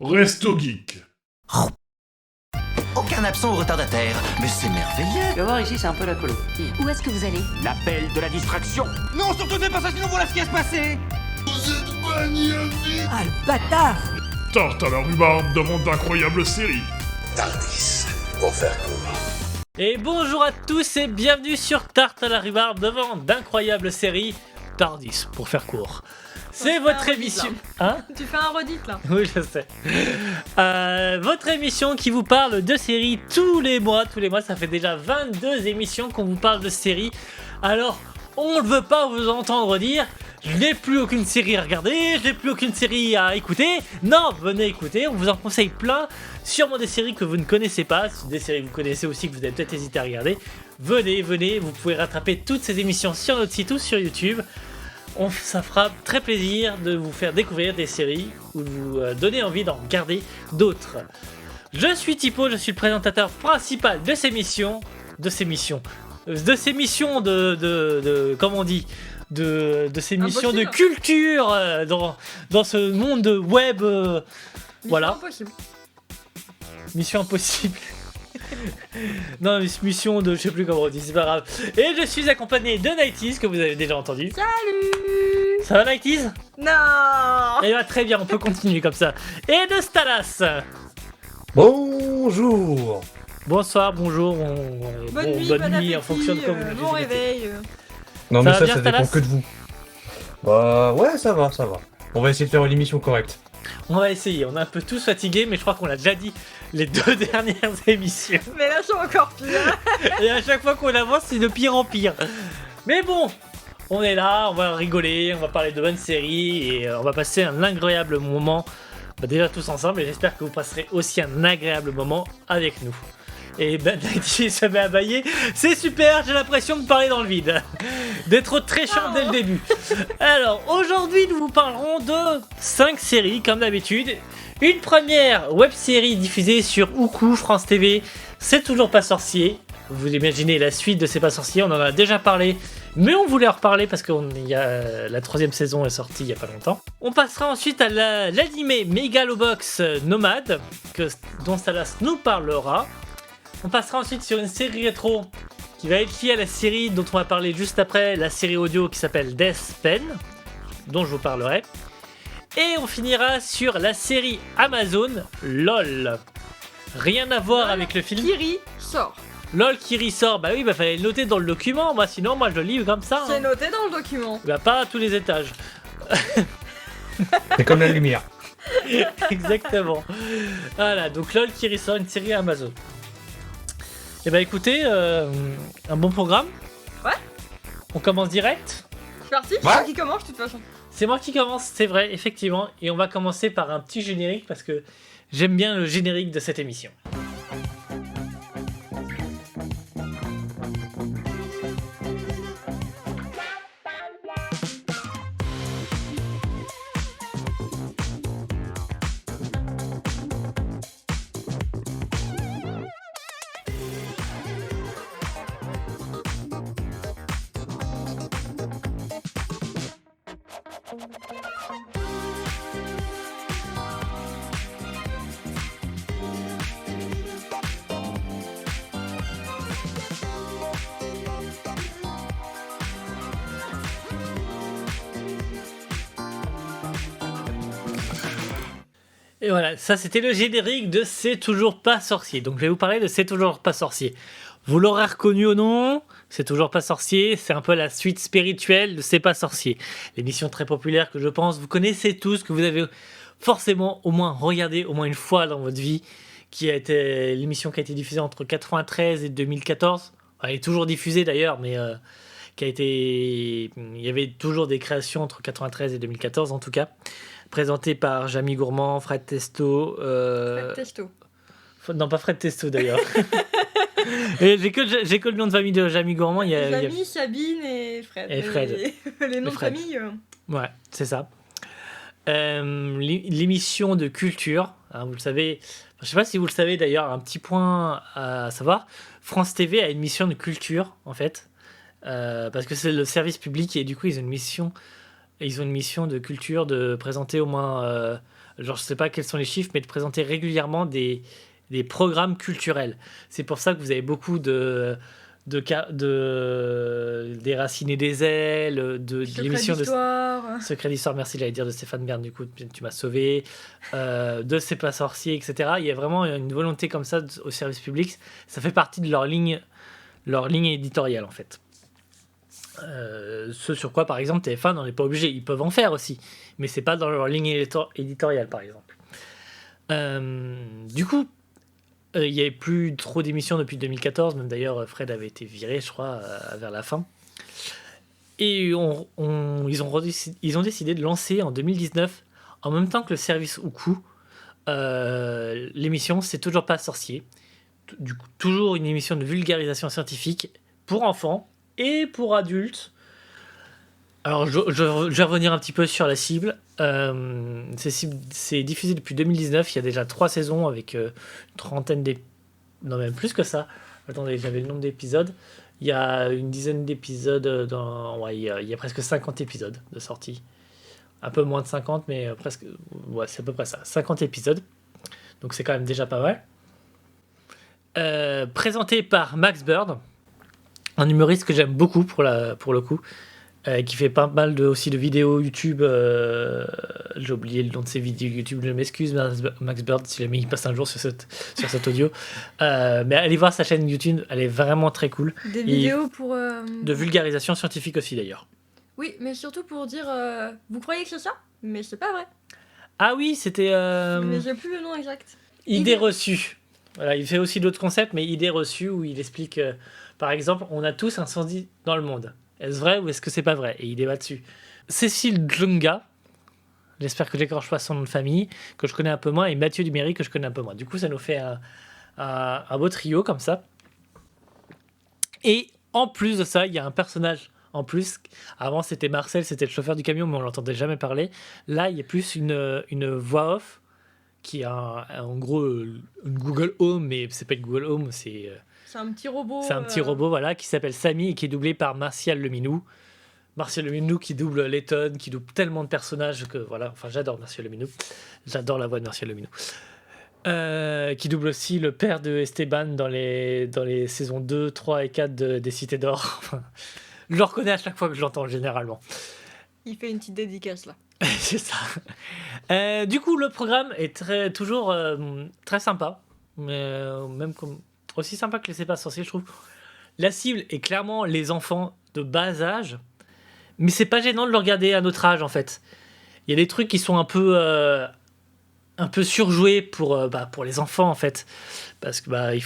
Resto Geek. Aucun absent ou retardataire, mais c'est merveilleux. Tu vas voir, ici, c'est un peu la colo. Où est-ce que vous allez? L'appel de la distraction. Non, surtout ne pas ça, sinon voilà ce qui va se passer. Vous êtes magnifique. Ah, le bâtard! Tarte à la rhubarbe demande d'incroyables séries. Tardis, pour faire court. Et bonjour à tous et bienvenue sur Tarte à la rhubarbe devant d'incroyables séries. Tardis, pour faire court. C'est votre émission. Hein? Tu fais un redit là. Oui, je sais. Votre émission qui vous parle de séries tous les mois. Tous les mois, ça fait déjà 22 émissions qu'on vous parle de séries. Alors, on ne veut pas vous entendre dire je n'ai plus aucune série à regarder, je n'ai plus aucune série à écouter. Non, venez écouter, on vous en conseille plein. Sûrement des séries que vous ne connaissez pas, des séries que vous connaissez aussi que vous avez peut-être hésité à regarder. Venez, vous pouvez rattraper toutes ces émissions sur notre site ou sur YouTube. Ça fera très plaisir de vous faire découvrir des séries ou de vous donner envie d'en regarder d'autres. Je suis Thipo, je suis le présentateur principal de ces missions, comment on dit, de ces missions de culture dans ce monde web. Voilà. Impossible. Mission impossible. Non, mission de je sais plus comment on dit, c'est pas grave. Et je suis accompagné de Nighties que vous avez déjà entendu. Salut. Ça va Nighties? Non. Eh bien très bien, on peut continuer comme ça. Et de Stalas. Bonjour. Bonsoir, bonjour, Bonne nuit, en fonction de comment bon réveil. Non Ça mais va ça, bien, ça dépend Stalas que de vous. Bah ouais, ça va. On va essayer de faire une émission correcte. On va essayer, on est un peu tous fatigués, mais je crois qu'on l'a déjà dit les 2 dernières émissions. Mais là, c'est encore pire. Et à chaque fois qu'on avance, c'est de pire en pire. Mais bon, on est là, on va rigoler, on va parler de bonnes séries et on va passer un agréable moment. Déjà tous ensemble, et j'espère que vous passerez aussi un agréable moment avec nous. Et Ben Nighty se met à bailler. C'est super, j'ai l'impression de parler dans le vide. D'être très chiant dès le début. Alors, aujourd'hui, nous vous parlerons de 5 séries, comme d'habitude. Une première web-série diffusée sur Oukou, France TV. C'est toujours pas sorcier. Vous imaginez la suite de C'est pas sorcier, on en a déjà parlé. Mais on voulait en reparler parce que la 3ème saison est sortie il y a pas longtemps. On passera ensuite à l'animé Megalobox Nomade, dont Salas nous parlera. On passera ensuite sur une série rétro qui va être liée à la série dont on va parler juste après, la série audio qui s'appelle Death Pen, dont je vous parlerai. Et on finira sur la série Amazon LOL. Rien à voir avec le film. Kiri sort. LOL Kiri sort, bah oui, fallait le noter dans le document, sinon moi je le lis comme ça. C'est noté dans le document. Bah pas à tous les étages. C'est comme la lumière. Exactement. Voilà, donc LOL Kiri sort, une série Amazon. Et bah écoutez, un bon programme. Ouais. On commence direct. C'est parti, c'est toi qui commence de toute façon. C'est moi qui commence, c'est vrai, effectivement. Et on va commencer par un petit générique parce que j'aime bien le générique de cette émission. Et voilà, ça c'était le générique de C'est toujours pas sorcier. Donc je vais vous parler de C'est toujours pas sorcier. Vous l'aurez reconnu au nom, C'est toujours pas sorcier, c'est un peu la suite spirituelle de C'est pas sorcier. L'émission très populaire que je pense vous connaissez tous, que vous avez forcément au moins regardé au moins une fois dans votre vie, qui a été l'émission qui a été diffusée entre 93 et 2014. Elle est toujours diffusée d'ailleurs, mais il y avait toujours des créations entre 93 et 2014 en tout cas. Présenté par Jamie Gourmand, Fred Testo. Fred Testo. Non, pas Fred Testo d'ailleurs. J'ai que le nom de famille de Jamie Gourmand. Jamie, Sabine et Fred. Et Fred. Les noms de famille. Ouais, c'est ça. L'émission de culture. Hein, vous le savez. Je sais pas si vous le savez d'ailleurs. Un petit point à savoir. France TV a une mission de culture en fait, parce que c'est le service public et du coup ils ont une mission de culture de présenter au moins genre je sais pas quels sont les chiffres, mais de présenter régulièrement des programmes culturels. C'est pour ça que vous avez beaucoup des Racines et des ailes, de l'émission de d'histoire. Secret d'Histoire, merci, j'allais dire de Stéphane Bern, du coup, tu m'as sauvé, de C'est pas sorcier, etc. Il y a vraiment une volonté comme ça au service public. Ça fait partie de leur ligne éditoriale, en fait. Ce sur quoi, par exemple, TF1 n'en est pas obligé. Ils peuvent en faire aussi, mais c'est pas dans leur ligne éditoriale, par exemple. Du coup, il n'y avait plus trop d'émissions depuis 2014. Même d'ailleurs, Fred avait été viré, je crois, vers la fin. Et ils ont décidé de lancer en 2019, en même temps que le service Oukou, l'émission C'est toujours pas sorcier. Du coup, toujours une émission de vulgarisation scientifique pour enfants et pour adultes. Alors, je vais revenir un petit peu sur la cible. C'est diffusé depuis 2019. Il y a déjà 3 saisons avec une trentaine d'épisodes. Non, même plus que ça. Attendez, j'avais le nombre d'épisodes. Il y a une dizaine d'épisodes. Il y a presque 50 épisodes de sortie. Un peu moins de 50, mais presque. Ouais, c'est à peu près ça. 50 épisodes. Donc, c'est quand même déjà pas mal. Présenté par Max Bird, un humoriste que j'aime beaucoup pour le coup. Qui fait pas mal aussi de vidéos YouTube. J'ai oublié le nom de ses vidéos YouTube, je m'excuse, Max Bird, si jamais il passe un jour sur cet audio. Mais allez voir sa chaîne YouTube, elle est vraiment très cool. Des vidéos pour... De vulgarisation scientifique aussi d'ailleurs. Oui, mais surtout pour dire, vous croyez que c'est ça? Mais c'est pas vrai. Ah oui, c'était... Mais j'ai plus le nom exact. Idées reçues. Voilà, il fait aussi d'autres concepts, mais idées reçues où il explique, par exemple, on a tous un incendie dans le monde. Est-ce vrai ou est-ce que c'est pas vrai? Et il débat dessus. Cécile Djunga, j'espère que j'écorche pas son nom de famille, que je connais un peu moins, et Mathieu Duméry, que je connais un peu moins. Du coup, ça nous fait un beau trio comme ça. Et en plus de ça, il y a un personnage en plus. Avant, c'était Marcel, c'était le chauffeur du camion, mais on l'entendait jamais parler. Là, il y a plus une voix off qui a en gros une Google Home, mais c'est pas une Google Home, c'est un petit robot. C'est un petit robot, voilà, qui s'appelle Samy et qui est doublé par Martial Leminou. Martial Leminou qui double Letton, qui double tellement de personnages que voilà, enfin j'adore Martial Leminou. J'adore la voix de Martial Leminou. Qui double aussi le père de Esteban dans les saisons 2, 3 et 4 des Cités d'Or. Je le reconnais à chaque fois que je l'entends généralement. Il fait une petite dédicace là. C'est ça. Du coup, le programme est toujours très sympa. Même comme... aussi sympa que les C'est pas sorcier, je trouve. La cible est clairement les enfants de bas âge, mais c'est pas gênant de le regarder à notre âge en fait. Il y a des trucs qui sont un peu surjoués pour les enfants en fait, parce que ils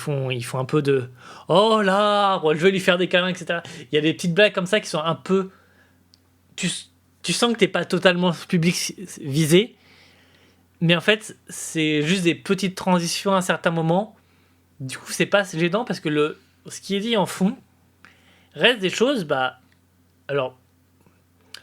font un peu de oh là, je vais lui faire des câlins, etc. Il y a des petites blagues comme ça qui sont un peu, tu sens que t'es pas totalement public visé, mais en fait c'est juste des petites transitions à un certain moment. Du coup, c'est pas gênant parce que ce qui est dit en fond reste des choses. Alors,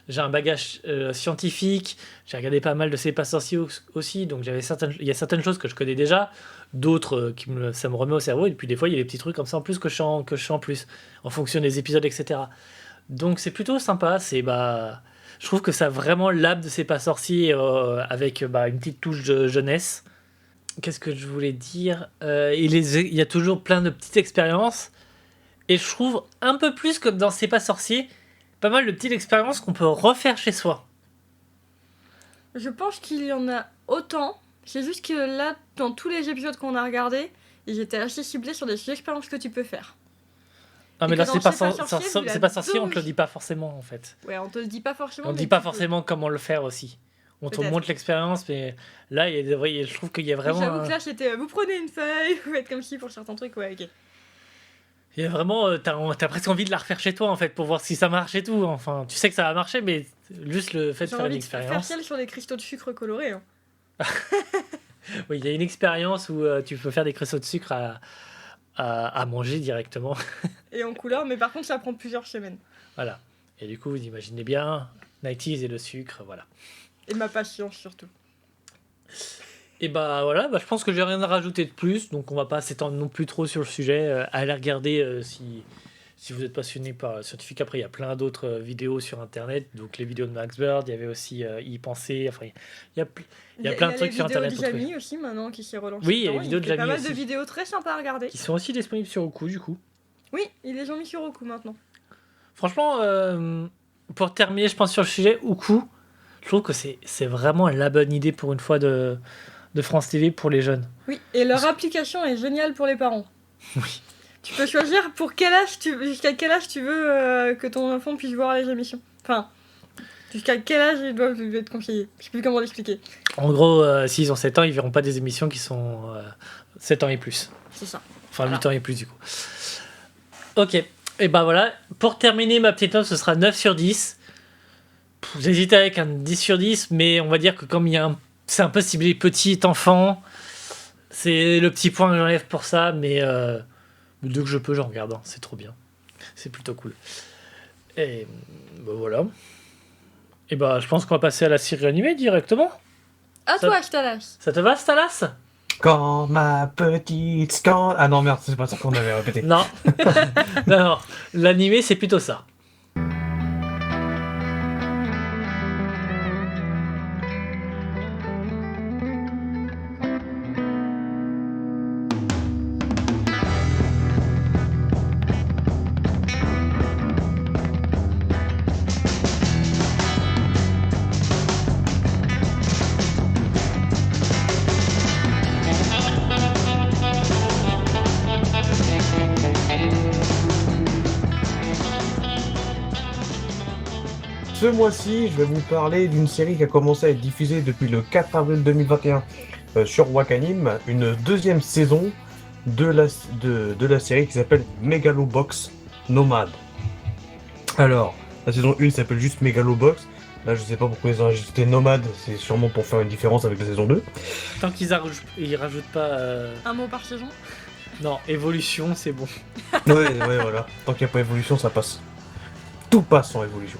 j'ai un bagage scientifique, j'ai regardé pas mal de C'est pas sorcier aussi, donc il y a certaines choses que je connais déjà, d'autres ça me remet au cerveau, et puis des fois il y a des petits trucs comme ça en plus que je sais en plus, en fonction des épisodes, etc. Donc c'est plutôt sympa. Je trouve que ça a vraiment l'âme de C'est pas sorcier avec une petite touche de jeunesse. Qu'est-ce que je voulais dire? Il y a toujours plein de petites expériences. Et je trouve un peu plus comme dans C'est pas sorcier, pas mal de petites expériences qu'on peut refaire chez soi. Je pense qu'il y en a autant. C'est juste que là, dans tous les épisodes qu'on a regardés, ils étaient assez ciblés sur des expériences que tu peux faire. Ah, mais Et là, que c'est dans pas C'est pas sorcier, on te le dit pas forcément en fait. Ouais, on te le dit pas forcément. On te mais dit pas tu peux. forcément comment le faire aussi. On te Peut-être. montre l'expérience, mais là, je trouve qu'il y a vraiment. J'avoue que là, c'était vous prenez une feuille, vous faites comme ci pour certains trucs, ouais, ok. Il y a vraiment. T'as presque envie de la refaire chez toi en fait pour voir si ça marche et tout. Enfin, tu sais que ça va marcher, mais juste le fait de J'ai faire une envie de faire expérience. celle sur les cristaux de sucre colorés. Hein. Oui, il y a une expérience où tu peux faire des cristaux de sucre à manger directement. Et en couleur, mais par contre, ça prend plusieurs semaines. Voilà. Et du coup, vous imaginez bien, 90s et le sucre, voilà. Et ma patience surtout. Et voilà, je pense que j'ai rien à rajouter de plus, donc on va pas s'étendre non plus trop sur le sujet. Allez regarder si vous êtes passionné par scientifique, après il y a plein d'autres vidéos sur internet, donc les vidéos de Max Bird, il y avait aussi Y penser, enfin il y a plein de trucs sur internet. Il y a les vidéos de Jamie aussi maintenant qui s'est relancé. Oui, il y a les vidéos de fait Jamie pas mal aussi. de vidéos très sympas à regarder. Qui sont aussi disponibles sur Roku du coup. Oui, ils les ont mis sur Roku maintenant. Franchement, pour terminer, je pense sur le sujet, Roku, je trouve que c'est vraiment la bonne idée pour une fois de France TV pour les jeunes. Oui, et leur application est géniale pour les parents. Oui. Tu peux choisir jusqu'à quel âge tu veux que ton enfant puisse voir les émissions. Enfin, jusqu'à quel âge ils doivent lui être conseillés. Je sais plus comment l'expliquer. En gros, s'ils ont 7 ans, ils verront pas des émissions qui sont 7 ans et plus. C'est ça. Enfin, Voilà. 8 ans et plus du coup. Ok, et ben voilà. Pour terminer, ma petite note, ce sera 9 sur 10. J'hésitais avec un 10 sur 10, mais on va dire que comme c'est un peu ciblé petit enfant, c'est le petit point que j'enlève pour ça, mais dès que je peux, j'en regarde. Hein. C'est trop bien. C'est plutôt cool. Et ben voilà. Et ben je pense qu'on va passer à la série animée directement. À Ça- toi, Stalas. Ça te va, Stalas? Quand ma petite scan... Ah non, merde, c'est pas ça qu'on avait répété. Non. Non, l'animé, c'est plutôt ça. Ce mois-ci, je vais vous parler d'une série qui a commencé à être diffusée depuis le 4 avril 2021 sur Wakanim, une deuxième saison de la série qui s'appelle Megalobox Nomad. Alors, la saison 1 s'appelle juste Megalobox. Là, je sais pas pourquoi ils ont ajouté Nomad, c'est sûrement pour faire une différence avec la saison 2. Tant qu'ils rajoutent pas... Un mot par saison. Non, évolution, c'est bon. Ouais, voilà. Tant qu'il n'y a pas évolution, ça passe. Tout passe sans évolution.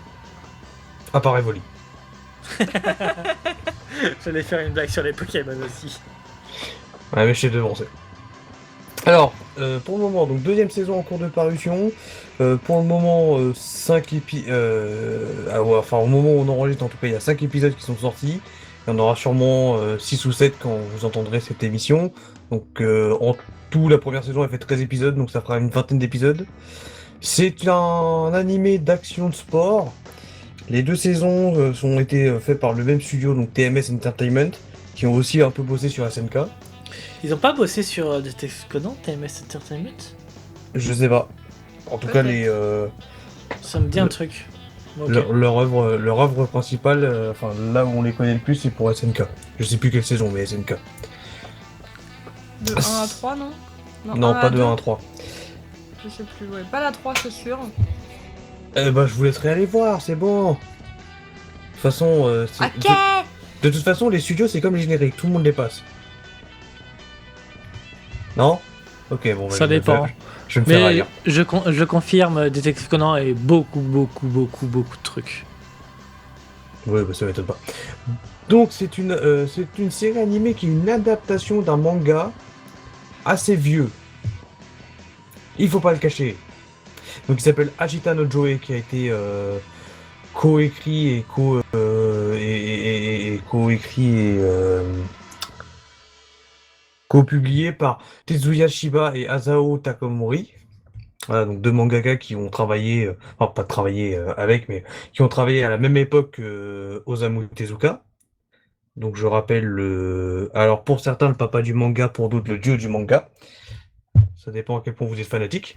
À part Evoli. J'allais faire une blague sur les Pokémon aussi. Ouais, mais je t'ai devancé. Alors, pour le moment, donc deuxième saison en cours de parution. Pour le moment, 5 épisodes. Enfin, au moment où on enregistre, en tout cas, il y a 5 épisodes qui sont sortis. Il y en aura sûrement 6 ou 7 quand vous entendrez cette émission. Donc, en tout, la première saison, elle fait 13 épisodes, donc ça fera une vingtaine d'épisodes. C'est un animé d'action de sport. Les deux saisons ont été faites par le même studio, donc TMS Entertainment, qui ont aussi un peu bossé sur SNK. Ils ont pas bossé sur Detective Conan, TMS Entertainment? Je sais pas. En tout cas, Ça me dit un truc. Ok. leur œuvre principale, enfin là où on les connaît le plus, c'est pour SNK. Je sais plus quelle saison, mais SNK. De 1 à 3, non? Non, pas de 1 à 3. Je sais plus, ouais. Pas la 3, c'est sûr. Eh ben, je vous laisserai aller voir, c'est bon. De toute façon, Ok. de toute façon, les studios, c'est comme les génériques, tout le monde les passe. Non? Ok, bon, bah, Ça dépend. Je vais me faire Mais lire. je confirme, Detective Conan et beaucoup de trucs. Ouais, bah ça m'étonne pas. Donc, c'est une série animée qui est une adaptation d'un manga assez vieux. Il faut pas le cacher. Donc, il s'appelle Ashita no Joe, qui a été coécrit et co-publié par Tetsuya Shiba et Asao Takamori. Voilà, donc deux mangaka qui ont travaillé, enfin pas travaillé avec, mais qui ont travaillé à la même époque que Osamu Tezuka. Donc je rappelle alors pour certains le papa du manga, pour d'autres le dieu du manga. Ça dépend à quel point vous êtes fanatique.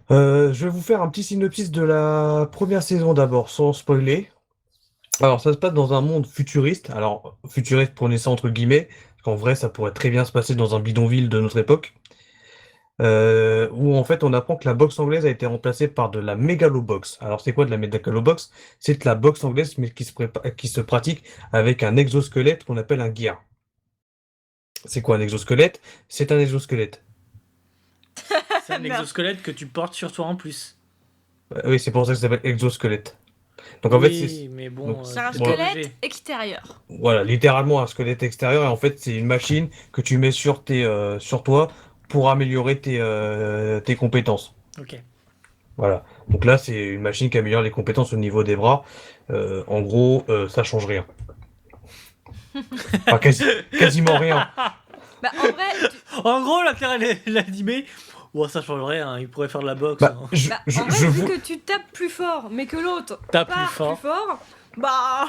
Je vais vous faire un petit synopsis de la première saison d'abord, sans spoiler. Alors ça se passe dans un monde futuriste. Alors futuriste, prenez ça entre guillemets, parce qu'en vrai ça pourrait très bien se passer dans un bidonville de notre époque. Où en fait on apprend que la boxe anglaise a été remplacée par de la mégalobox. Alors c'est quoi de la mégalobox? C'est de la boxe anglaise mais qui se pratique avec un exosquelette qu'on appelle un gear. C'est quoi un exosquelette? C'est un exosquelette. C'est un exosquelette que tu portes sur toi en plus. Oui, c'est pour ça que ça s'appelle exosquelette. Donc en fait Oui, mais bon, donc, C'est un t'es pas squelette obligé. extérieur. voilà, littéralement un squelette extérieur, et en fait c'est une machine que tu mets sur toi pour améliorer tes compétences. Ok. Voilà. Donc là, c'est une machine qui améliore les compétences au niveau des bras. En gros, ça change rien. Enfin, quasiment rien. Bah, en vrai, En gros, l'intérêt de l'animé, ça changerait, hein. Il pourrait faire de la boxe. Bah, hein. en vrai, vu que tu tapes plus fort, mais que l'autre Tape part plus fort. bah.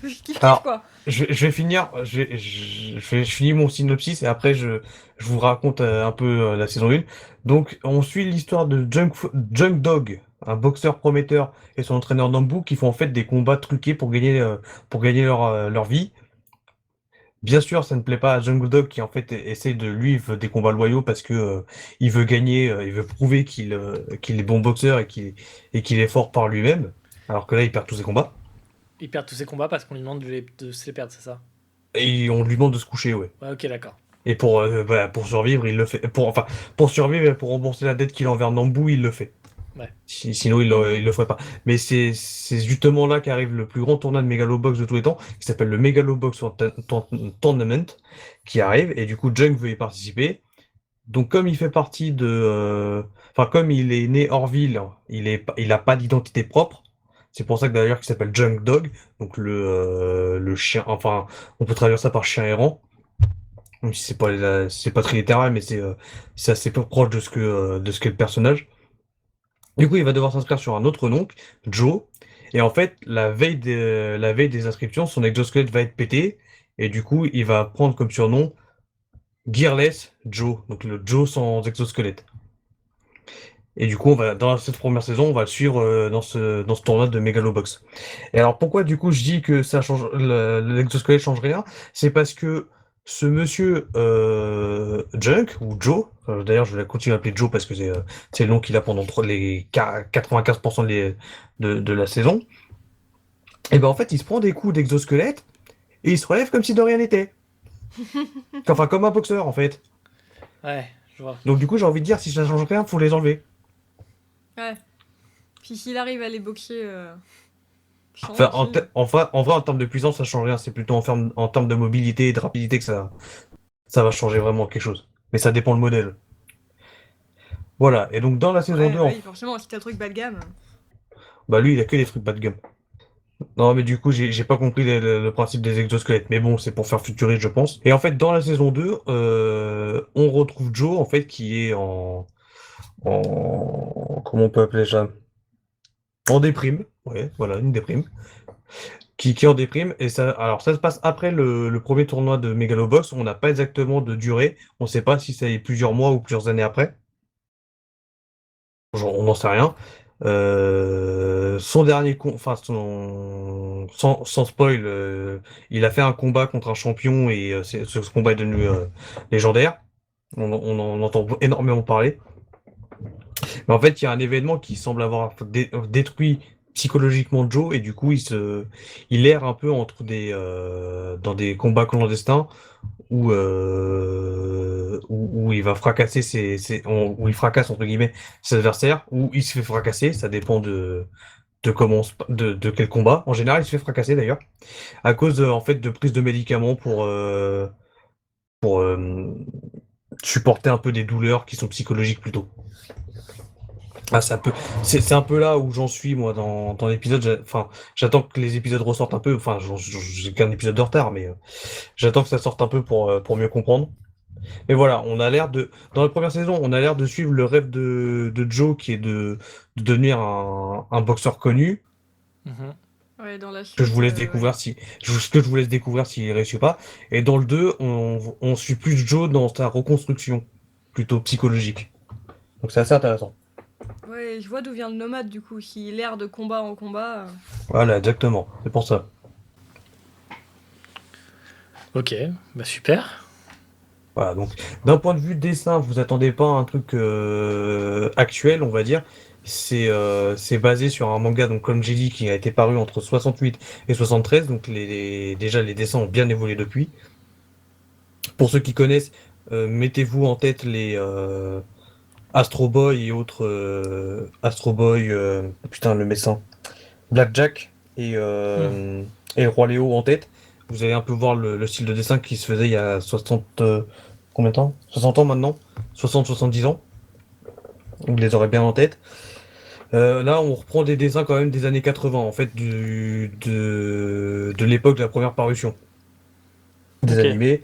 Je kiffe Alors, quoi. je vais finir. Je finis mon synopsis et après je vous raconte un peu la saison 1. Donc, on suit l'histoire de Junk Dog, un boxeur prometteur, et son entraîneur Nambu qui font en fait des combats truqués pour gagner leur vie. Bien sûr, ça ne plaît pas à Jungle Dog qui en fait essaie de lui il veut des combats loyaux parce que il veut gagner, il veut prouver qu'il est bon boxeur et qu'il est fort par lui-même, alors que là il perd tous ses combats Il perd tous ses combats parce qu'on lui demande de se les perdre, c'est ça? et on lui demande de se coucher, ouais. Ouais, ok, d'accord. Et pour survivre, il le fait. Pour survivre et pour rembourser la dette qu'il a envers Nambu, il le fait. Ouais. Sinon, il le ferait pas. Mais c'est justement là qu'arrive le plus grand tournoi de Megalobox de tous les temps, qui s'appelle le Megalobox Tournament, qui arrive, et du coup, Junk veut y participer. Donc, comme il fait partie comme il est né hors ville, il a pas d'identité propre. C'est pour ça que d'ailleurs, qu'il s'appelle Junk Dog, donc le chien, enfin, on peut traduire ça par chien errant. Même si c'est pas très littéral, mais c'est assez peu proche de ce qu'est le personnage. Du coup, il va devoir s'inscrire sur un autre nom, Joe. Et en fait, la veille des inscriptions, son exosquelette va être pété. Et du coup, il va prendre comme surnom Gearless Joe. Donc le Joe sans exosquelette. Et du coup, dans cette première saison, on va le suivre dans ce tournoi de Megalobox. Et alors, pourquoi du coup je dis que ça change, l'exosquelette change rien? C'est parce que ce monsieur Junk, ou Joe, d'ailleurs je vais continuer à l'appeler Joe parce que c'est le nom qu'il a pendant les 95% de la saison, et ben en fait il se prend des coups d'exosquelette et il se relève comme si de rien n'était. Enfin, comme un boxeur en fait. Ouais, je vois. Donc du coup j'ai envie de dire, si ça change rien, faut les enlever. Ouais. Puis s'il arrive à les boxer. Enfin, en vrai, en termes de puissance, ça change rien. C'est plutôt en termes de mobilité et de rapidité que ça va changer vraiment quelque chose. Mais ça dépend le modèle. Voilà. Et donc, dans la saison 2, oui, forcément, si t'as un truc bas de gamme. bah lui, il a que des trucs bas de gamme. Non, mais du coup, j'ai pas compris le principe des exosquelettes. Mais bon, c'est pour faire futuriste, je pense. Et en fait, dans la saison 2, on retrouve Joe, en fait, qui est comment on peut appeler ça? En déprime. Ouais, voilà, une déprime. Qui est en déprime. Et alors, ça se passe après le premier tournoi de Megalobox. On n'a pas exactement de durée. On ne sait pas si c'est plusieurs mois ou plusieurs années après. On n'en sait rien. Son dernier sans spoil, il a fait un combat contre un champion et ce combat est devenu légendaire. On en entend énormément parler. Mais en fait, il y a un événement qui semble avoir détruit psychologiquement Joe et du coup, il erre un peu dans des combats clandestins où il va fracasser où il fracasse entre guillemets ses adversaires, ou il se fait fracasser, ça dépend de quel combat. En général, il se fait fracasser d'ailleurs à cause en fait de prise de médicaments pour supporter un peu des douleurs qui sont psychologiques plutôt. Ah, c'est un peu là où j'en suis moi dans l'épisode. Enfin, j'attends que les épisodes ressortent un peu. Enfin, j'ai qu'un épisode de retard, mais j'attends que ça sorte un peu pour mieux comprendre. Mais voilà, dans la première saison, on a l'air de suivre le rêve de Joe qui est de devenir un boxeur connu. Mhm. Ouais, dans la suite, Que je vous laisse découvrir que je vous laisse découvrir s'il réussit pas. Et dans le 2, on suit plus Joe dans sa reconstruction, plutôt psychologique. Donc c'est assez intéressant. Ouais, je vois d'où vient le nomade du coup. S'il erre de combat en combat. Voilà, exactement. C'est pour ça. Ok, bah super. Voilà, donc d'un point de vue dessin, vous attendez pas à un truc actuel, on va dire. C'est basé sur un manga, donc comme j'ai dit, qui a été paru entre 68 et 73. Donc déjà les dessins ont bien évolué depuis. Pour ceux qui connaissent, mettez-vous en tête les Astro Boy et autres Astro Boy, putain le médecin, Blackjack et le Roi Léo en tête. Vous allez un peu voir le style de dessin qui se faisait il y a 60 combien de temps? 60 ans maintenant. 60-70 ans. Vous les aurez bien en tête. Là, on reprend des dessins quand même des années 80, en fait, de l'époque de la première parution des Ok. animés.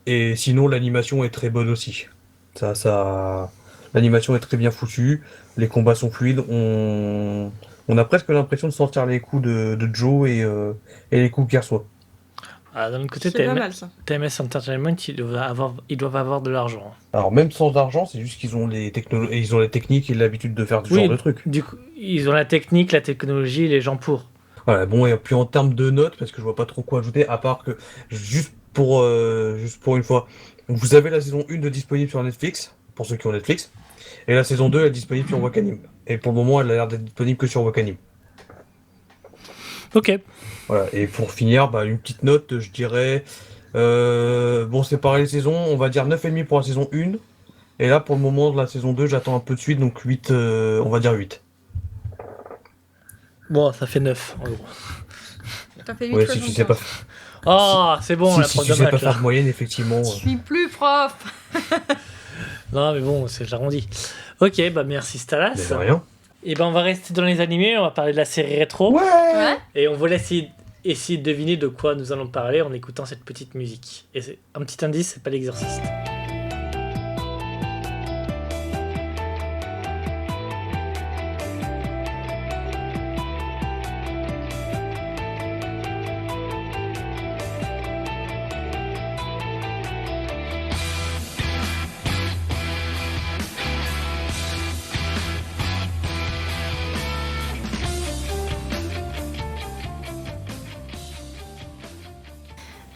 Et sinon, l'animation est très bonne aussi. L'animation est très bien foutue, les combats sont fluides, on a presque l'impression de sentir les coups de Joe et les coups qu'il reçoit. Ah, d'un autre côté, C'est pas mal ça. TMS Entertainment, ils doivent avoir de l'argent. Alors même sans argent, c'est juste qu'ils ont les ils ont les techniques et l'habitude de faire ce genre de trucs. Du coup, ils ont la technique, la technologie, les gens pour. Voilà, bon, et puis en termes de notes, parce que je vois pas trop quoi ajouter, à part que, juste pour une fois, vous avez la saison 1 de disponible sur Netflix, pour ceux qui ont Netflix, et la saison 2 elle est disponible sur Wakanim. Et pour le moment, elle a l'air d'être disponible que sur Wakanim. Ok. Voilà, et pour finir, bah, une petite note, je dirais, bon, c'est pareil les saisons, on va dire 9,5 pour la saison 1, et là, pour le moment, de la saison 2, j'attends un peu de suite, donc 8, on va dire 8. Bon, ça fait 9 en gros. T'as fait 8 Ouais, fois si tu ton sais pas, temps. Ah, c'est bon, la si prof tu de sais pas maths, là. faire de moyenne, effectivement. Je suis plus prof. Non, mais bon, c'est j'arrondis. Ok, bah merci Stalas. Mais de rien. Et ben on va rester dans les animés, on va parler de la série rétro. Ouais. Et on va essayer de deviner de quoi nous allons parler en écoutant cette petite musique. Et c'est un petit indice, c'est pas l'exorciste.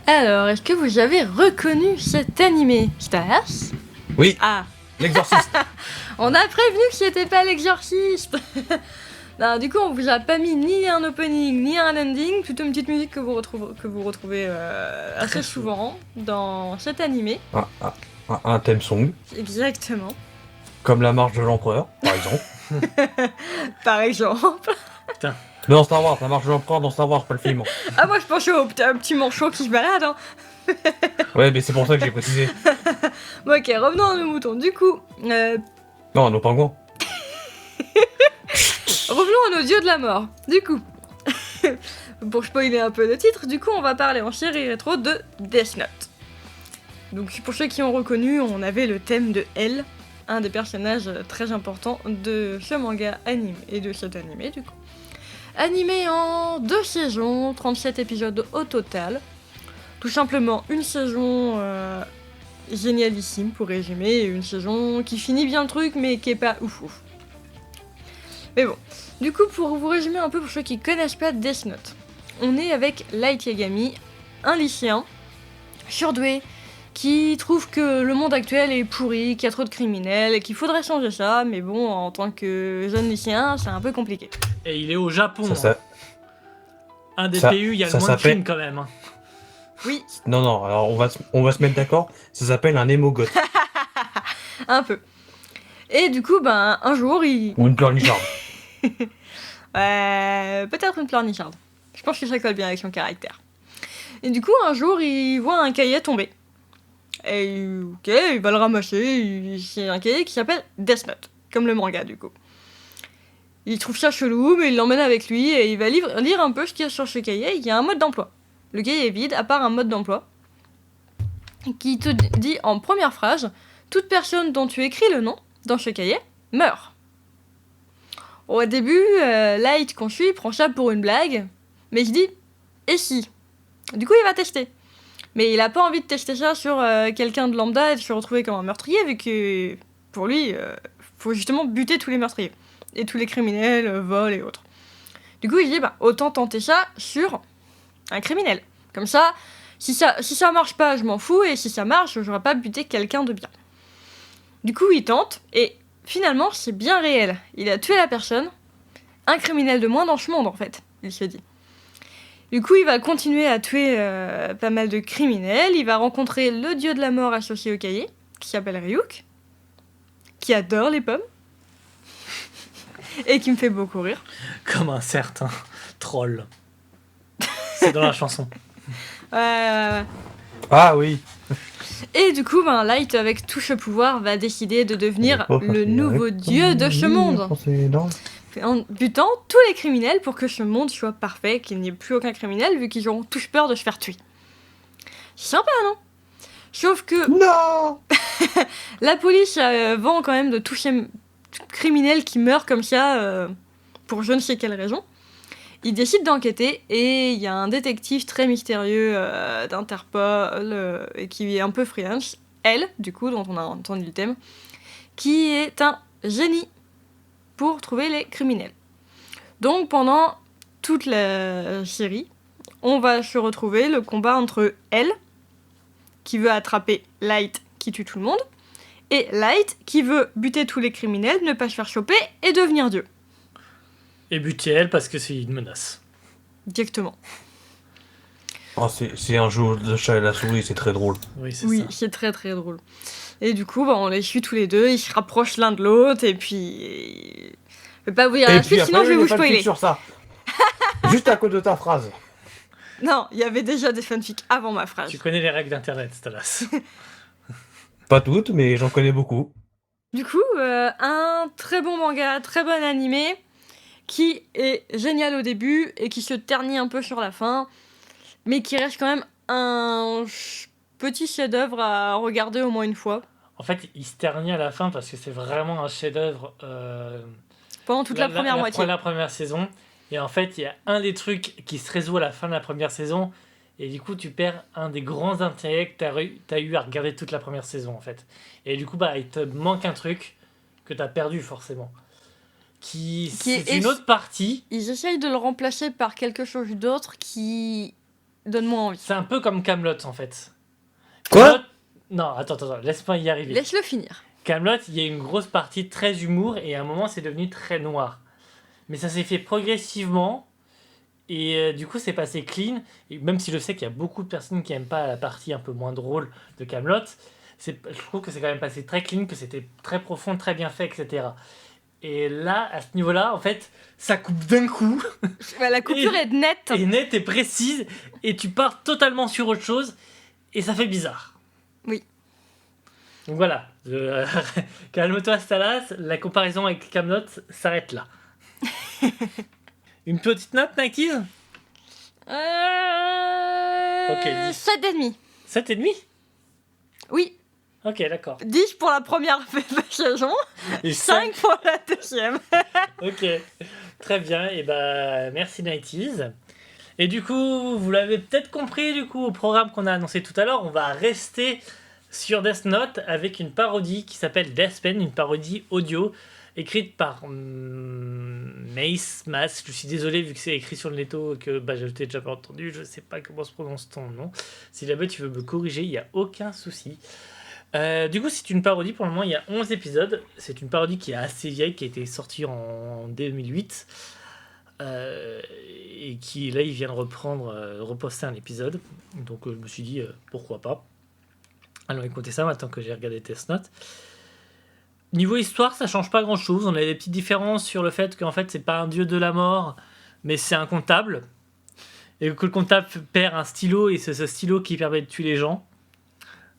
Alors, est-ce que vous avez reconnu cet animé, Stas? Oui, Ah, l'exorciste. on a prévenu que c'était pas l'exorciste. Non, du coup, on vous a pas mis ni un opening ni un ending, plutôt une petite musique que vous retrouvez assez souvent dans cet animé. Un thème song, Exactement. comme la marche de l'empereur, par exemple. Par exemple. Mais dans Star Wars, la marche de l'empereur dans Star Wars, pas le film. Ah, moi je pensais au petit manchot qui se balade. Hein. Ouais, mais c'est pour ça que j'ai précisé. Bon, ok, revenons à nos moutons. Du coup, Non, nos pingouins. revenons à nos dieux de la mort. Du coup, pour spoiler un peu le titre, du coup, on va parler en série rétro de Death Note. Donc, pour ceux qui ont reconnu, on avait le thème de L, un des personnages très importants de ce manga anime et de cet animé, du coup. Animé en 2 saisons, 37 épisodes au total. Tout simplement une saison génialissime pour résumer, et une saison qui finit bien le truc mais qui est pas ouf ouf. Mais bon, du coup pour vous résumer un peu pour ceux qui connaissent pas Death Note, on est avec Light Yagami, un lycéen surdoué qui trouve que le monde actuel est pourri, qu'il y a trop de criminels et qu'il faudrait changer ça, mais bon, en tant que jeune lycéen, c'est un peu compliqué. Et il est au Japon. Ça, Un des ça- pays où il y a ça le moins de s'appelle- crimes quand même. Hein. Oui, Non, alors on va se mettre d'accord, ça s'appelle un émogote. un peu. Et du coup, ben, un jour, il... Ou une pleurnicharde. peut-être une pleurnicharde. Je pense que ça colle bien avec son caractère. Et du coup, un jour, il voit un cahier tomber. Et ok, il va le ramasser. C'est un cahier qui s'appelle Death Note, comme le manga du coup. Il trouve ça chelou, mais il l'emmène avec lui et il va lire un peu ce qu'il y a sur ce cahier. Il y a un mode d'emploi. Le cahier est vide, à part un mode d'emploi qui te dit en première phrase: toute personne dont tu écris le nom dans ce cahier meurt. Au début, Light, qu'on suit, prend ça pour une blague, mais il se dit: et si? Du coup, il va tester. Mais il a pas envie de tester ça sur quelqu'un de lambda et de se retrouver comme un meurtrier, vu que pour lui, faut justement buter tous les meurtriers. Et tous les criminels, vols et autres. Du coup, il dit, bah, autant tenter ça sur un criminel. Comme ça, si ça marche pas, je m'en fous, et si ça marche, j'aurai pas buté quelqu'un de bien. Du coup, il tente, et finalement, c'est bien réel. Il a tué la personne, un criminel de moins dans ce monde, en fait, il se dit. Du coup, il va continuer à tuer pas mal de criminels. Il va rencontrer le dieu de la mort associé au cahier, qui s'appelle Ryuk, qui adore les pommes, et qui me fait beaucoup rire. Comme un certain troll. C'est dans la chanson. Ouais. Ah oui. Et du coup, Light, avec tout ce pouvoir, va décider de devenir le nouveau dieu de ce monde. En butant tous les criminels pour que ce monde soit parfait, qu'il n'y ait plus aucun criminel, vu qu'ils auront tous peur de se faire tuer. Sympa, non? Sauf que Non. la police vend quand même de tous ces criminels qui meurent comme ça, pour je ne sais quelle raison. Ils décident d'enquêter et il y a un détective très mystérieux d'Interpol et qui est un peu freelance, elle, du coup, dont on a entendu le thème, qui est un génie pour trouver les criminels. Donc pendant toute la série, on va se retrouver le combat entre elle, qui veut attraper Light, qui tue tout le monde, et Light, qui veut buter tous les criminels, ne pas se faire choper et devenir dieu. Et buter elle parce que c'est une menace. Directement. Oh, c'est un jeu de chat et la souris, c'est très drôle. Oui, c'est Oui, ça. c'est très très drôle. Et du coup, on les suit tous les deux, ils se rapprochent l'un de l'autre, et puis... Je vais pas vous dire la suite, sinon je vais vous spoiler. sur ça. Juste à cause de ta phrase. Non, il y avait déjà des fanfics avant ma phrase. Tu connais les règles d'Internet, Stalas. Pas toutes, mais j'en connais beaucoup. Du coup, un très bon manga, très bon animé, qui est génial au début et qui se ternit un peu sur la fin, mais qui reste quand même un petit chef-d'œuvre à regarder au moins une fois. En fait, il se ternit à la fin parce que c'est vraiment un chef-d'œuvre. Pendant toute la première moitié. La première saison. Et en fait, il y a un des trucs qui se résout à la fin de la première saison. Et du coup, tu perds un des grands intérêts que tu as eu à regarder toute la première saison, en fait. Et du coup, il te manque un truc que tu as perdu, forcément. C'est une autre partie. Ils essayent de le remplacer par quelque chose d'autre qui donne moins envie. C'est un peu comme Kaamelott, en fait. Quoi? Kaamelott... Non, attends, laisse-moi y arriver. Laisse-le finir. Kaamelott, il y a une grosse partie très humour et à un moment c'est devenu très noir. Mais ça s'est fait progressivement et du coup c'est passé clean. Et même si je sais qu'il y a beaucoup de personnes qui n'aiment pas la partie un peu moins drôle de Kaamelott, je trouve que c'est quand même passé très clean, que c'était très profond, très bien fait, etc. Et là, à ce niveau-là, en fait, ça coupe d'un coup. La coupure est nette. Et nette et précise et tu pars totalement sur autre chose et ça fait bizarre. Oui. Donc voilà, calme-toi Stalas, la comparaison avec Kaamelott s'arrête là. Une petite note, Nikeys? Ok, 10. 7,5. 7,5? Oui, Ok, d'accord. 10 pour la première saison, Et 5 pour la deuxième. Ok, très bien, et merci Nighties. Et du coup, vous l'avez peut-être compris, du coup, au programme qu'on a annoncé tout à l'heure, on va rester sur Death Note avec une parodie qui s'appelle Death Pen, une parodie audio écrite par Mace Mas. Je suis désolé vu que c'est écrit sur le netto et que je t'ai déjà pas entendu, je sais pas comment se prononce ton nom. Si jamais tu veux me corriger, il n'y a aucun souci. Du coup, c'est une parodie. Pour le moment, il y a 11 épisodes. C'est une parodie qui est assez vieille, qui a été sortie en 2008. Et qui, là, il vient de reposter un épisode. Donc, je me suis dit, pourquoi pas. Allons écouter ça maintenant que j'ai regardé Death Note. Niveau histoire, ça change pas grand-chose. On a des petites différences sur le fait qu'en fait, c'est pas un dieu de la mort, mais c'est un comptable. Et que le comptable perd un stylo, et c'est ce stylo qui permet de tuer les gens.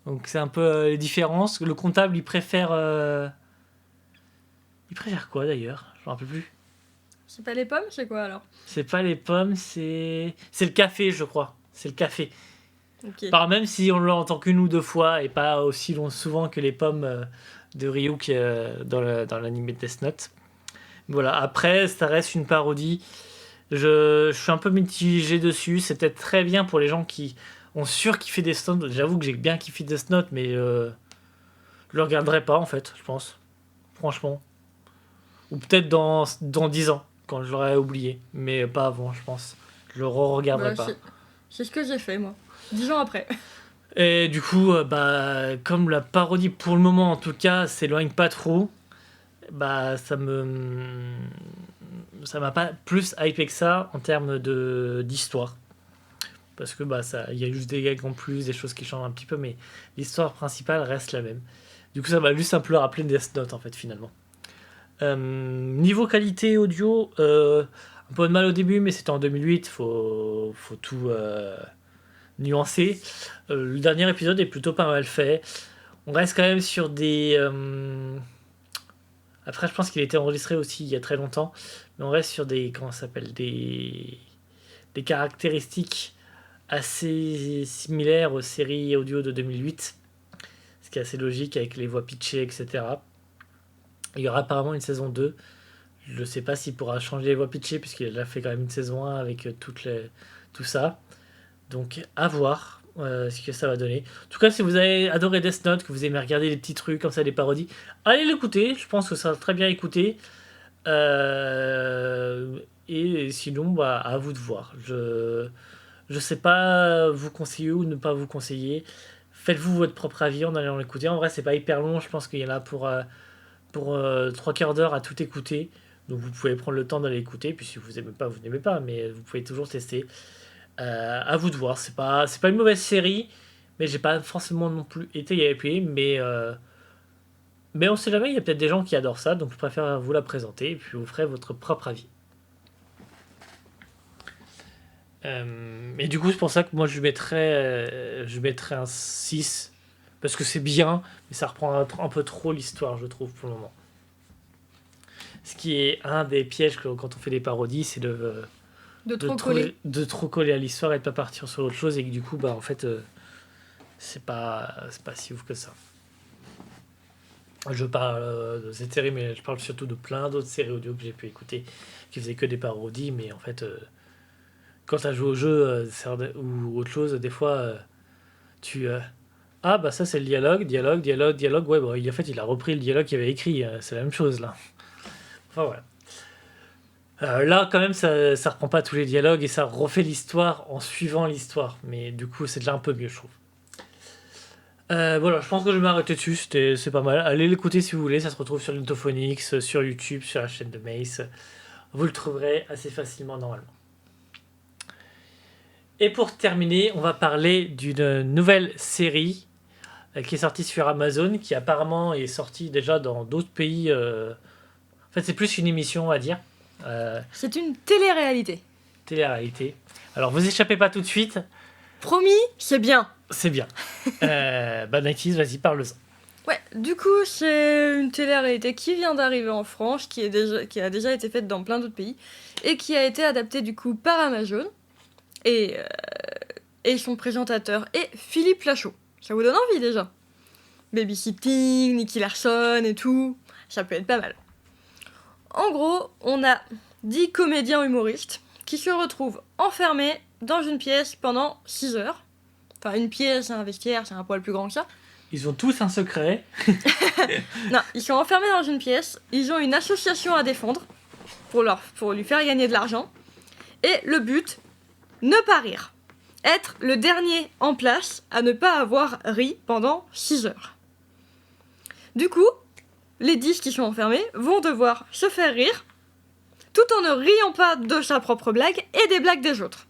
Donc c'est un peu les différences. Le comptable, il préfère... Il préfère quoi d'ailleurs? Je me rappelle plus. C'est pas les pommes, c'est quoi alors? C'est pas les pommes, c'est le café, je crois. C'est le café. Ok. Même si on l'entend qu'une ou deux fois, et pas aussi souvent que les pommes de Ryuk dans l'anime de Death Note. Voilà, après, ça reste une parodie. Je suis un peu mitigé dessus. C'est peut-être très bien pour les gens qui ont surkiffé Death Note. J'avoue que j'ai bien kiffé Death Note, mais je le regarderai pas, en fait, je pense. Franchement. Ou peut-être dans 10 ans, quand je l'aurai oublié. Mais pas avant, je pense. Je le regarderai pas. C'est ce que j'ai fait, moi. 10 ans après. Et du coup, comme la parodie, pour le moment en tout cas, s'éloigne pas trop, ça m'a pas plus hypé que ça en termes d'histoire. Parce que il y a juste des gags en plus, des choses qui changent un petit peu, mais l'histoire principale reste la même. Du coup, ça m'a juste un peu rappelé Death Note, en fait, finalement. Niveau qualité audio, un peu de mal au début, mais c'était en 2008, faut tout nuancé. Le dernier épisode est plutôt pas mal fait. On reste quand même sur des... Après, je pense qu'il a été enregistré aussi il y a très longtemps. Mais on reste sur des... Comment ça s'appelle ? Des caractéristiques assez similaires aux séries audio de 2008. Ce qui est assez logique avec les voix pitchées, etc. Il y aura apparemment une saison 2. Je ne sais pas s'il pourra changer les voix pitchées, puisqu'il a fait quand même une saison 1 avec tout ça. Donc, à voir ce que ça va donner. En tout cas, si vous avez adoré Death Note, que vous aimez regarder les petits trucs comme ça, des parodies, allez l'écouter. Je pense que ça va très bien écouter. Et sinon, à vous de voir. Je sais pas vous conseiller ou ne pas vous conseiller. Faites-vous votre propre avis en allant l'écouter. En vrai, c'est pas hyper long. Je pense qu'il y en a pour 3/4 d'heure à tout écouter. Donc vous pouvez prendre le temps d'aller écouter. Puis si vous aimez pas, vous n'aimez pas. Mais vous pouvez toujours tester. À vous de voir. C'est pas une mauvaise série. Mais j'ai pas forcément non plus été hypé. Mais on sait jamais. Il y a peut-être des gens qui adorent ça. Donc je préfère vous la présenter. Et puis vous ferez votre propre avis. Et du coup, c'est pour ça que moi je mettrais un 6. Parce que c'est bien. Mais ça reprend un peu trop l'histoire, je trouve, pour le moment. Ce qui est un des pièges quand on fait des parodies, c'est de trop coller à l'histoire et de pas partir sur autre chose, et que du coup en fait c'est pas si ouf que ça. Je parle de cette série, mais je parle surtout de plein d'autres séries audio que j'ai pu écouter qui faisaient que des parodies, mais en fait quand tu as joué au jeu ou autre chose, des fois ah bah ça c'est le dialogue, ouais bon, en fait il a repris le dialogue qu'il avait écrit, c'est la même chose là. Enfin voilà. Là, quand même, ça reprend pas tous les dialogues et ça refait l'histoire en suivant l'histoire. Mais du coup, c'est déjà un peu mieux, je trouve. Voilà, je pense que je vais m'arrêter dessus. C'est pas mal. Allez l'écouter si vous voulez. Ça se retrouve sur Netophonix, sur YouTube, sur la chaîne de Mace. Vous le trouverez assez facilement, normalement. Et pour terminer, on va parler d'une nouvelle série qui est sortie sur Amazon, qui apparemment est sortie déjà dans d'autres pays. En fait, c'est plus une émission, on va dire. C'est une télé-réalité. Télé-réalité. Alors, vous échappez pas tout de suite. Promis, c'est bien. C'est bien. Nighties, vas-y, parle-en. Ouais, du coup, c'est une télé-réalité qui vient d'arriver en France, qui a déjà été faite dans plein d'autres pays, et qui a été adaptée du coup par Amazon. Et son présentateur est Philippe Lachaud. Ça vous donne envie déjà? Babysitting, Nicky Larson et tout, ça peut être pas mal. En gros, on a 10 comédiens humoristes qui se retrouvent enfermés dans une pièce pendant 6 heures. Enfin, une pièce, un vestiaire, c'est un poil plus grand que ça. Ils ont tous un secret. Non, ils sont enfermés dans une pièce, ils ont une association à défendre pour lui faire gagner de l'argent. Et le but, ne pas rire. Être le dernier en place à ne pas avoir ri pendant 6 heures. Du coup, les 10 qui sont enfermés vont devoir se faire rire, tout en ne riant pas de sa propre blague et des blagues des autres.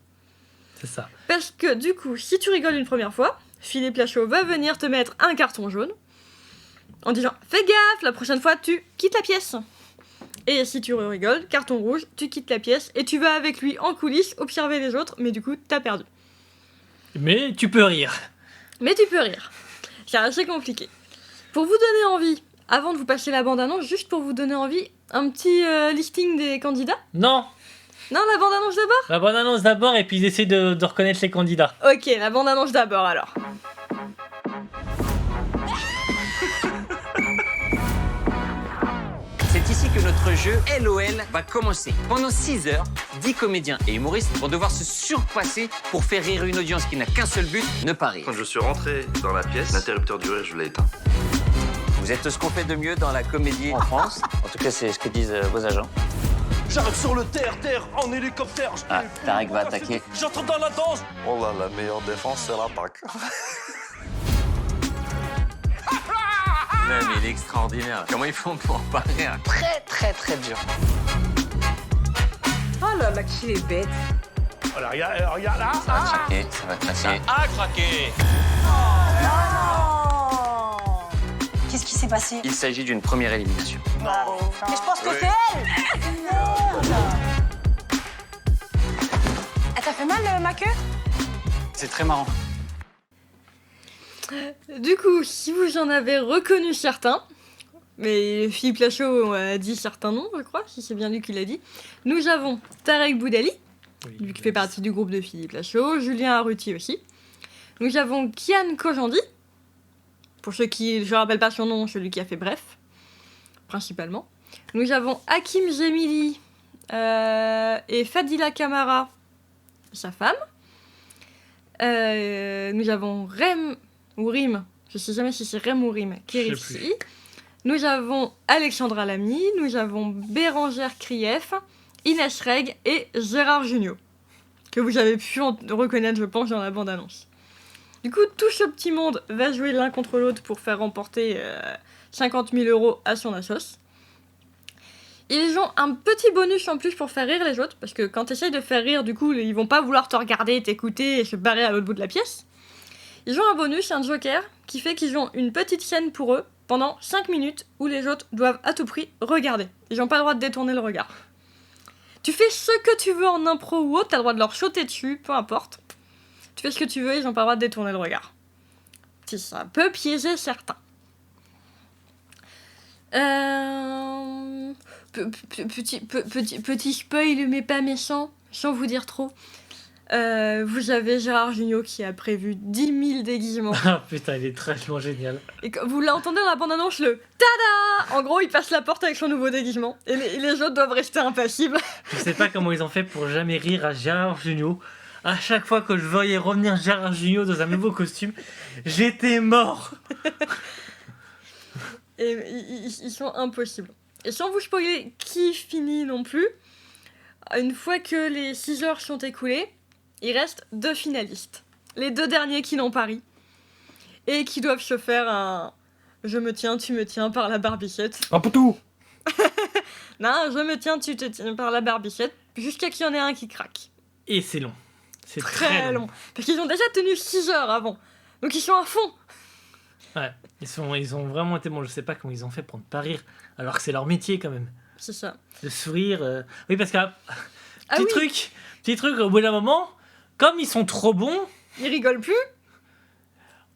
C'est ça. Parce que du coup, si tu rigoles une première fois, Philippe Lachaud va venir te mettre un carton jaune, en disant « Fais gaffe, la prochaine fois, tu quittes la pièce !» Et si tu rigoles, carton rouge, tu quittes la pièce et tu vas avec lui en coulisses observer les autres, mais du coup, t'as perdu. Mais tu peux rire. Mais tu peux rire. C'est assez compliqué. Pour vous donner envie, avant de vous passer la bande-annonce, juste pour vous donner envie, un petit listing des candidats. Non, Non, la bande-annonce d'abord. la bande-annonce d'abord et puis d'essayer de reconnaître les candidats. Ok, la bande-annonce d'abord alors. C'est ici que notre jeu LOL va commencer. Pendant 6 heures, 10 comédiens et humoristes vont devoir se surpasser pour faire rire une audience qui n'a qu'un seul but, ne pas rire. Quand je suis rentré dans la pièce, l'interrupteur du rire, je l'ai éteint. Vous êtes ce qu'on fait de mieux dans la comédie en France. En tout cas, c'est ce que disent vos agents. J'arrive sur le terre en hélicoptère. Ah, Tarek va attaquer. J'entre dans la danse. Oh là, la meilleure défense, c'est l'attaque. Non, mais il est extraordinaire. Comment ils font pour en parler? Très, très, très dur. Oh là là, qu'il est bête. Voilà, regarde là. Ça va craquer, ça va craquer. Ah, craqué. Qu'est-ce qui s'est passé? Il s'agit d'une première élimination. Mais je pense que c'est elle. Elle t'a fait mal, ma queue? C'est très marrant. Du coup, si vous en avez reconnu certains, mais Philippe Lachaud a dit certains noms, je crois, si c'est bien lui qui l'a dit. Nous avons Tarek Boudali, lui qui fait partie du groupe de Philippe Lachaud, Julien Arruti aussi. Nous avons Kian Kojandi, pour ceux qui, je ne rappelle pas son nom, celui qui a fait Bref, principalement. Nous avons Hakim Zemili et Fadila Kamara, sa femme. Nous avons Rem ou Rim, je ne sais jamais si c'est Rem ou Rim, qui est ici. Nous avons Alexandra Lamy, nous avons Bérangère Krief, Inès Reg et Gérard Jugnot, que vous avez pu reconnaître, je pense, dans la bande-annonce. Du coup, tout ce petit monde va jouer l'un contre l'autre pour faire remporter 50 000 € à son assos. Ils ont un petit bonus en plus pour faire rire les autres, parce que quand tu essayes de faire rire, du coup, ils vont pas vouloir te regarder, t'écouter et se barrer à l'autre bout de la pièce. Ils ont un bonus, un joker, qui fait qu'ils ont une petite scène pour eux pendant 5 minutes où les autres doivent à tout prix regarder. Ils n'ont pas le droit de détourner le regard. Tu fais ce que tu veux en impro ou autre, t'as le droit de leur sauter dessus, peu importe. Tu fais ce que tu veux, ils n'ont pas le droit de détourner le regard. Ça peut piéger certains. Petit spoil, mais pas méchant, sans vous dire trop. Vous avez Gérard Jugnot qui a prévu 10 000 déguisements. Ah putain, il est très génial. Et quand vous l'entendez dans la bande-annonce, le tada! En gros, il passe la porte avec son nouveau déguisement. Et les autres doivent rester impassibles. Je sais pas comment ils ont fait pour jamais rire à Gérard Jugnot. À chaque fois que je voyais revenir Gérard Jugnot dans un nouveau costume, j'étais mort. Et ils sont impossibles. Et sans vous spoiler qui finit non plus, une fois que les 6 heures sont écoulées, il reste 2 finalistes. Les 2 derniers qui n'ont pas ri. Et qui doivent se faire un « je me tiens, tu me tiens par la barbichette ». Un poutou. Non, je me tiens, tu te tiens par la barbichette, jusqu'à qu'il y en ait un qui craque. Et c'est long. C'est Très long. Parce qu'ils ont déjà tenu 6 heures avant. Donc ils sont à fond. Ouais, ils ont vraiment été bons. Je sais pas comment ils ont fait pour ne pas rire, alors que c'est leur métier quand même. C'est ça. De sourire. Oui, parce que Ah oui. petit truc, au bout d'un moment, comme ils sont trop bons, Ils rigolent plus.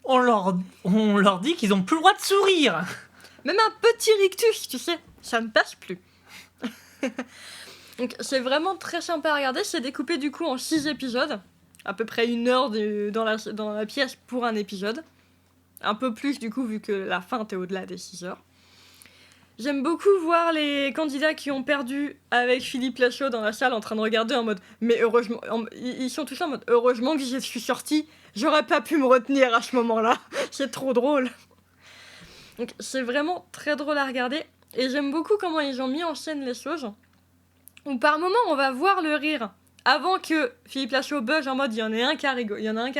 on leur dit qu'ils ont plus le droit de sourire. Même un petit rictus, tu sais, ça ne passe plus. Donc c'est vraiment très sympa à regarder. C'est découpé du coup en 6 épisodes. À peu près 1 heure dans la pièce pour un épisode. Un peu plus du coup vu que la fin est au-delà des 6 heures. J'aime beaucoup voir les candidats qui ont perdu avec Philippe Lachaud dans la salle en train de regarder en mode mais heureusement, ils sont tous en mode heureusement que je suis sortie, j'aurais pas pu me retenir à ce moment-là. C'est trop drôle. Donc c'est vraiment très drôle à regarder et j'aime beaucoup comment ils ont mis en scène les choses. Où par moment on va voir le rire avant que Philippe Lachaud buzz en mode il y en a un qui a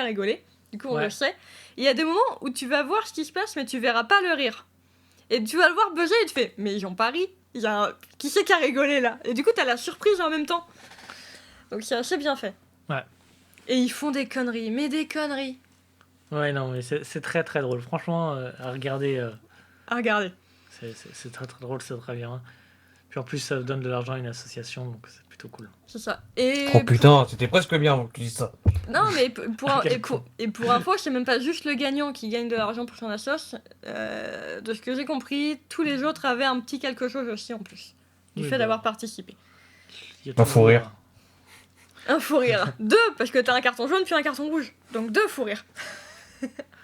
rigolé. Du coup on le sait. Il y a des moments où tu vas voir ce qui se passe mais tu verras pas le rire. Et tu vas le voir buzzer et tu fais mais ils ont pas ri. Qui c'est qui a rigolé là? Et du coup t'as la surprise en même temps. Donc c'est assez bien fait. Ouais. Et ils font des conneries, mais des conneries. Ouais, non, mais c'est très très drôle. Franchement, à regarder. À regarder. C'est très très drôle, c'est très bien. Puis en plus, ça donne de l'argent à une association, donc c'est plutôt cool. C'est ça. Et Oh putain, c'était presque bien donc tu dis ça. Non, mais pour info, c'est même pas juste le gagnant qui gagne de l'argent pour son assos. De ce que j'ai compris, tous les autres avaient un petit quelque chose aussi en plus. Du fait d'avoir participé. Un fou rire. Un fou rire. 2, parce que t'as un carton jaune puis un carton rouge. Donc 2 fous rires.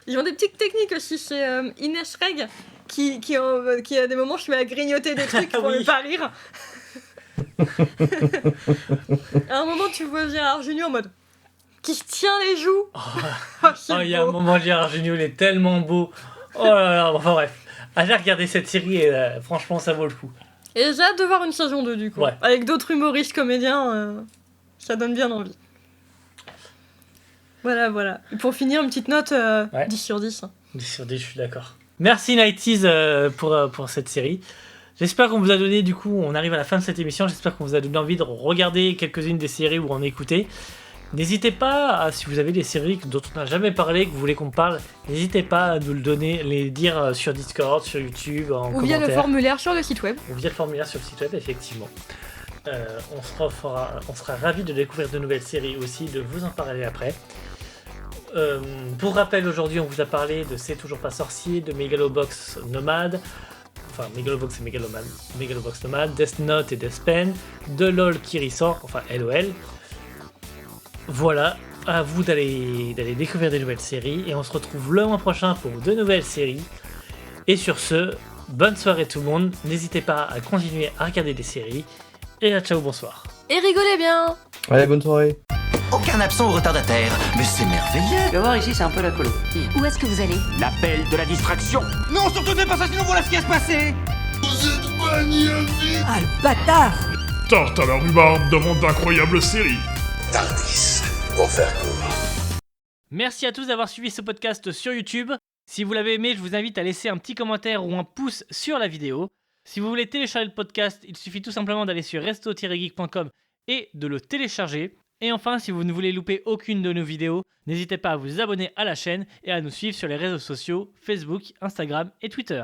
Ils ont des petites techniques aussi. C'est Inès Reg qui à des moments se met à grignoter des trucs pour ne pas rire. À un moment, tu vois Gérard Jugnot en mode qui se tient les joues. Il y a un moment, Gérard Jugnot, il est tellement beau. Oh là là, enfin bref. J'ai regardé cette série et franchement, ça vaut le coup. Et j'ai hâte de voir une saison 2 du coup. Ouais. Avec d'autres humoristes comédiens, ça donne bien envie. Voilà. Et pour finir, une petite note 10 sur 10. 10 sur 10, je suis d'accord. Merci Nighties pour cette série. J'espère qu'on vous a donné, du coup, on arrive à la fin de cette émission, j'espère qu'on vous a donné envie de regarder quelques-unes des séries ou en écouter. N'hésitez pas, si vous avez des séries dont on n'a jamais parlé, que vous voulez qu'on parle, n'hésitez pas à nous le donner, les dire sur Discord, sur YouTube, en commentaire. Ou via le formulaire sur le site web. Ou via le formulaire sur le site web, effectivement. On sera ravis de découvrir de nouvelles séries aussi, de vous en parler après. Pour rappel, aujourd'hui, on vous a parlé de C'est toujours pas sorcier, de Megalobox Nomad, enfin Megalobox et Megalobox Nomad, Death Note et Death Pen, de LOL qui ressort, enfin LOL. Voilà, à vous d'aller découvrir des nouvelles séries, et on se retrouve le mois prochain pour de nouvelles séries. Et sur ce, bonne soirée tout le monde, n'hésitez pas à continuer à regarder des séries, et à ciao, bonsoir. Et rigolez bien. Allez, bonne soirée. Aucun absent ou retardataire, mais c'est merveilleux. Tu vas voir ici, c'est un peu la colo. Où est-ce que vous allez? L'appel de la distraction. Non, surtout ne pas ça, sinon voilà ce qui va se passer. Vous êtes magnifique. Ah, le bâtard! Tarte à la rhubarbe demande d'incroyables séries. Tardis, pour faire court. Merci à tous d'avoir suivi ce podcast sur YouTube. Si vous l'avez aimé, je vous invite à laisser un petit commentaire ou un pouce sur la vidéo. Si vous voulez télécharger le podcast, il suffit tout simplement d'aller sur resto-geek.com et de le télécharger. Et enfin, si vous ne voulez louper aucune de nos vidéos, n'hésitez pas à vous abonner à la chaîne et à nous suivre sur les réseaux sociaux Facebook, Instagram et Twitter.